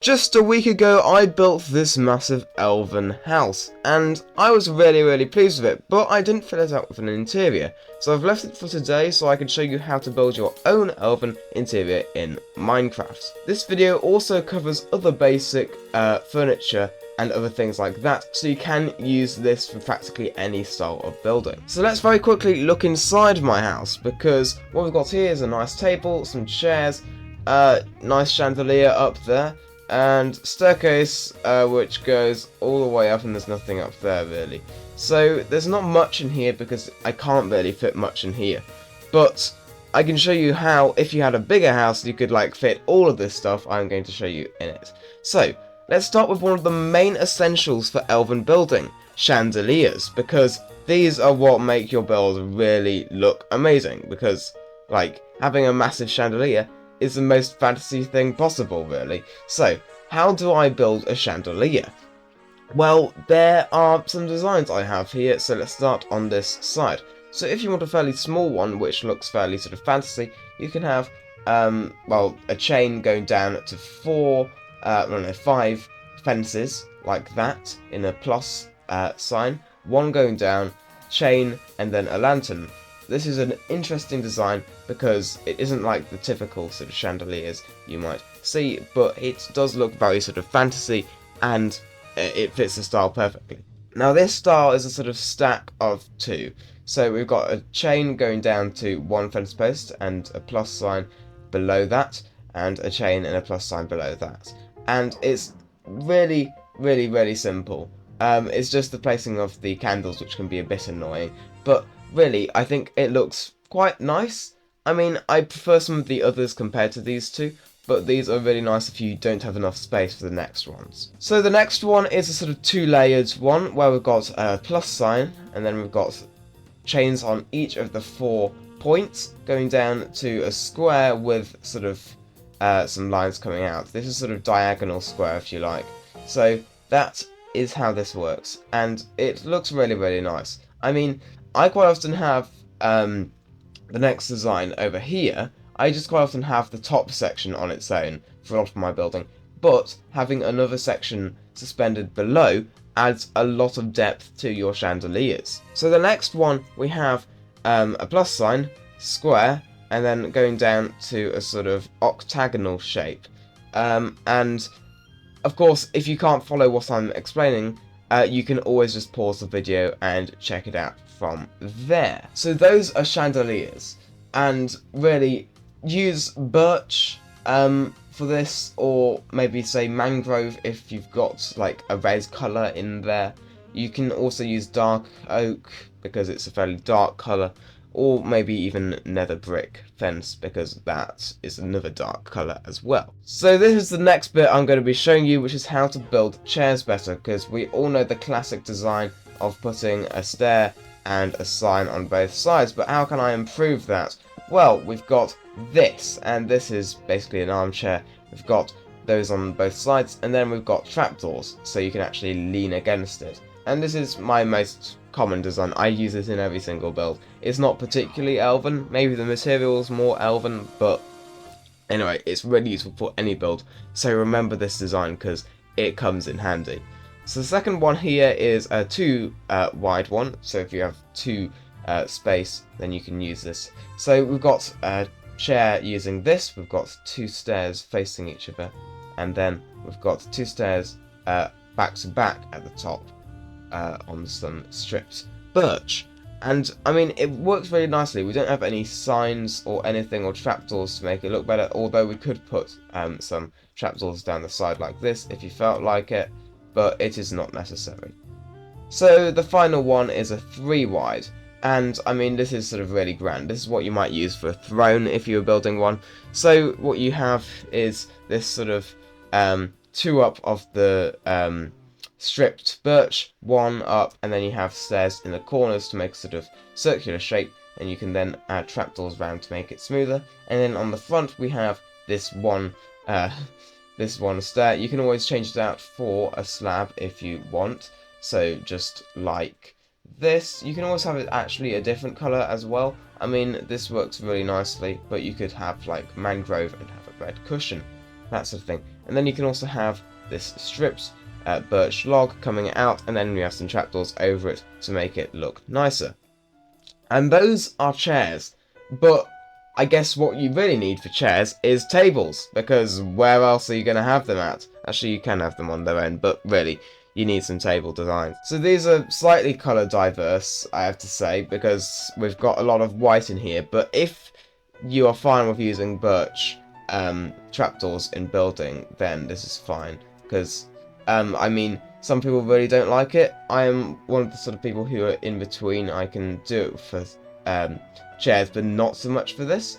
Just a week ago I built this massive elven house, and I was really pleased with it, but I didn't fill it out with an interior. So I've left it for today so I can show you how to build your own elven interior in Minecraft. This video also covers other basic furniture and other things like that, so you can use this for practically any style of building. So let's very quickly look inside my house, because what we've got here is a nice table, some chairs, nice chandelier up there, and staircase which goes all the way up, and there's nothing up there really. So there's not much in here because I can't really fit much in here. But I can show you how, if you had a bigger house, you could like fit all of this stuff I'm going to show you in it. So let's start with one of the main essentials for elven building, chandeliers, because these are what make your build really look amazing, because like having a massive chandelier is the most fantasy thing possible, really. So, how do I build a chandelier? Well, there are some designs I have here, so let's start on this side. So if you want a fairly small one, which looks fairly sort of fantasy, you can have, well, a chain going down to 5 fences, like that, in a plus sign, one going down, chain, and then a lantern. This is an interesting design because it isn't like the typical sort of chandeliers you might see, but it does look very sort of fantasy, and it fits the style perfectly. Now this style is a sort of stack of two. So we've got a chain going down to one fence post and a plus sign below that, and a chain and a plus sign below that. And it's really simple. It's just the placing of the candles which can be a bit annoying, but really, I think it looks quite nice. I mean, I prefer some of the others compared to these two, but these are really nice if you don't have enough space for the next ones. So the next one is a sort of two-layered one, where we've got a plus sign, and then we've got chains on each of the 4 points, going down to a square with sort of some lines coming out. This is sort of diagonal square, if you like. So that is how this works, and it looks really nice. I mean, I quite often have the next design over here. I just quite often have the top section on its own for a lot of my building, but having another section suspended below adds a lot of depth to your chandeliers. So the next one we have a plus sign, square, and then going down to a sort of octagonal shape. And of course, if you can't follow what I'm explaining, you can always just pause the video and check it out from there. So those are chandeliers, and really use birch for this, or maybe say mangrove if you've got like a red colour in there. You can also use dark oak because it's a fairly dark colour, or maybe even nether brick fence because that is another dark colour as well. So this is the next bit I'm going to be showing you, which is how to build chairs better, because we all know the classic design of putting a stair and a sign on both sides, but how can I improve that? Well, we've got this, and this is basically an armchair. We've got those on both sides, and then we've got trapdoors, so you can actually lean against it. And this is my most common design. I use this in every single build. It's not particularly elven, maybe the material is more elven, but anyway, it's really useful for any build, so remember this design because it comes in handy. So the second one here is a 2 wide one, so if you have 2 space, then you can use this. So we've got a chair using this, we've got 2 stairs facing each other, and then we've got 2 stairs back to back at the top on some stripped birch. And I mean, it works really nicely. We don't have any signs or anything or trapdoors to make it look better, although we could put some trapdoors down the side like this if you felt like it, but it is not necessary. So the final one is a 3 wide, and I mean, this is sort of really grand. This is what you might use for a throne if you were building one. So what you have is this sort of 2 up of the stripped birch, 1 up, and then you have stairs in the corners to make a sort of circular shape, and you can then add trapdoors around to make it smoother. And then on the front we have this one stair. You can always change it out for a slab if you want, so just like this. You can always have it actually a different colour as well. I mean, this works really nicely, but you could have like mangrove and have a red cushion. that sort of thing. And then you can also have this stripped birch log coming out, and then we have some trapdoors over it to make it look nicer. And those are chairs, but I guess what you really need for chairs is tables, because where else are you going to have them at? Actually, you can have them on their own, but really, you need some table designs. So these are slightly colour diverse, I have to say, because we've got a lot of white in here, but if you are fine with using birch trapdoors in building, then this is fine, because, I mean, some people really don't like it. I am one of the sort of people who are in between. I can do it for chairs, but not so much for this.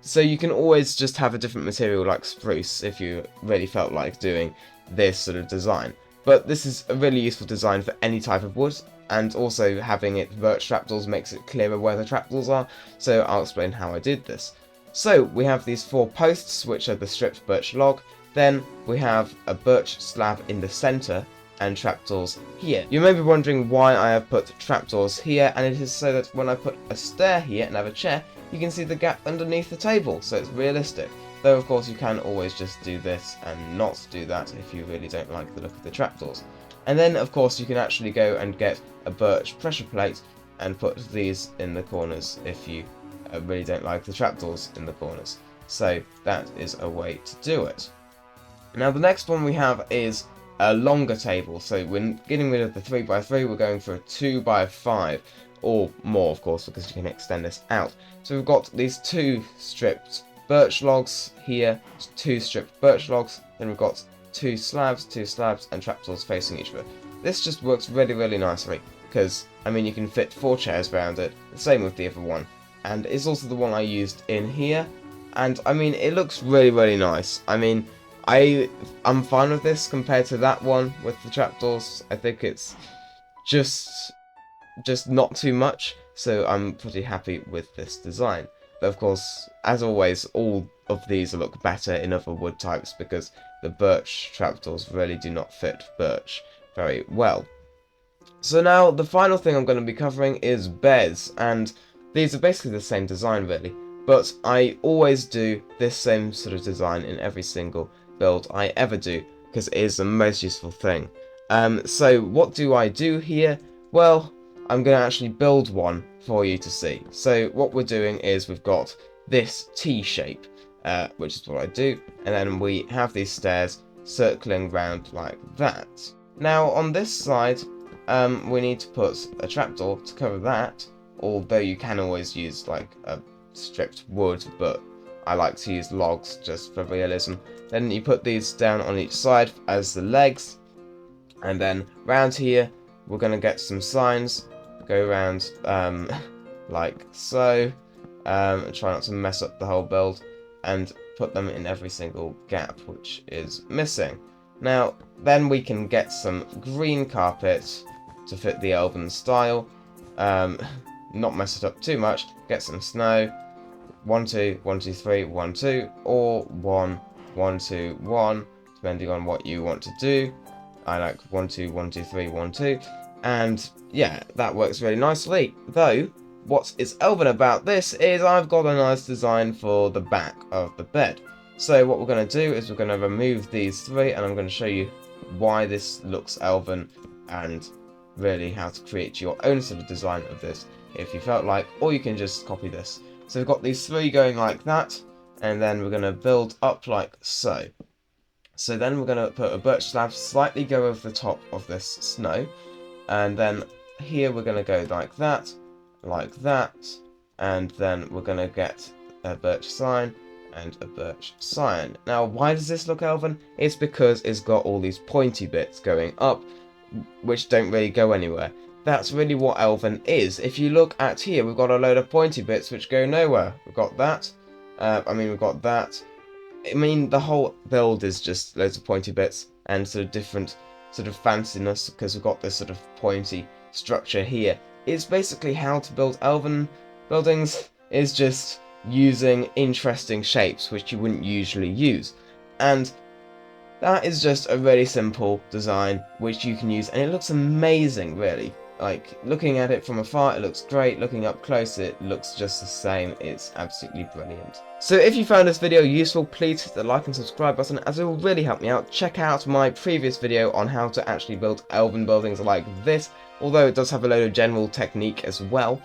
So you can always just have a different material like spruce if you really felt like doing this sort of design. But this is a really useful design for any type of wood, and also having it birch trapdoors makes it clearer where the trapdoors are, so I'll explain how I did this. So we have these 4 posts, which are the stripped birch log, then we have a birch slab in the centre, and trapdoors here. You may be wondering why I have put trapdoors here, and it is so that when I put a stair here and have a chair, you can see the gap underneath the table, so it's realistic. Though of course you can always just do this and not do that if you really don't like the look of the trapdoors. And then of course you can actually go and get a birch pressure plate and put these in the corners if you really don't like the trapdoors in the corners. So that is a way to do it. Now the next one we have is a longer table, so we're getting rid of the 3x3, we're going for a 2x5, or more of course, because you can extend this out. So we've got these 2 stripped birch logs here, 2 stripped birch logs, then we've got 2 slabs, and trapdoors facing each other. This just works really, really nicely, because, I mean, you can fit 4 chairs around it, the same with the other one, and it's also the one I used in here, and, I mean, it looks really, really nice. I mean, I'm fine with this compared to that one with the trapdoors. I think it's just not too much, so I'm pretty happy with this design. But of course, as always, all of these look better in other wood types because the birch trapdoors really do not fit birch very well. So now, the final thing I'm going to be covering is beds, and these are basically the same design really, but I always do this same sort of design in every single build I ever do, because it is the most useful thing. So what do I do here? Well, I'm going to actually build one for you to see. So what we're doing is we've got this T shape, which is what I do, and then we have these stairs circling round like that. Now on this side, we need to put a trapdoor to cover that, although you can always use like a stripped wood, but I like to use logs just for realism. Then you put these down on each side as the legs, and then round here we're going to get some signs, go around like so, and try not to mess up the whole build, and put them in every single gap which is missing. Now then we can get some green carpet to fit the elven style, not mess it up too much, get some snow, 1 2 1 2 3 1 2, or 1 1 2 1, depending on what you want to do. I like 1 2 1 2 3 1 2, and yeah, that works really nicely. Though what is elven about this is I've got a nice design for the back of the bed. So what we're going to do is we're going to remove these 3, and I'm going to show you why this looks elven and really how to create your own sort of design of this if you felt like, or you can just copy this. So we've got these 3 going like that, and then we're going to build up like so. So then we're going to put a birch slab, slightly go over the top of this snow, and then here we're going to go like that, and then we're going to get a birch sign and a birch sign. Now why does this look elven? It's because it's got all these pointy bits going up, which don't really go anywhere. That's really what elven is. If you look at here, we've got a load of pointy bits which go nowhere. We've got that. We've got that. I mean, the whole build is just loads of pointy bits and sort of different sort of fanciness, because we've got this sort of pointy structure here. It's basically how to build elven buildings, is just using interesting shapes which you wouldn't usually use. And that is just a really simple design which you can use, and it looks amazing really. like, looking at it from afar, it looks great. Looking up close, it looks just the same. It's absolutely brilliant. So if you found this video useful, please hit the like and subscribe button, as it will really help me out. Check out my previous video on how to actually build elven buildings like this, although it does have a load of general technique as well.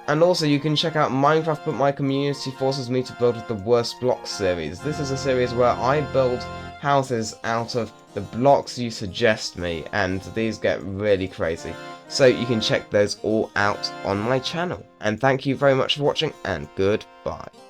And also you can check out Minecraft, but my community forces me to build with the Worst Blocks series. This is a series where I build houses out of the blocks you suggest me, and these get really crazy. So you can check those all out on my channel. And thank you very much for watching, and goodbye.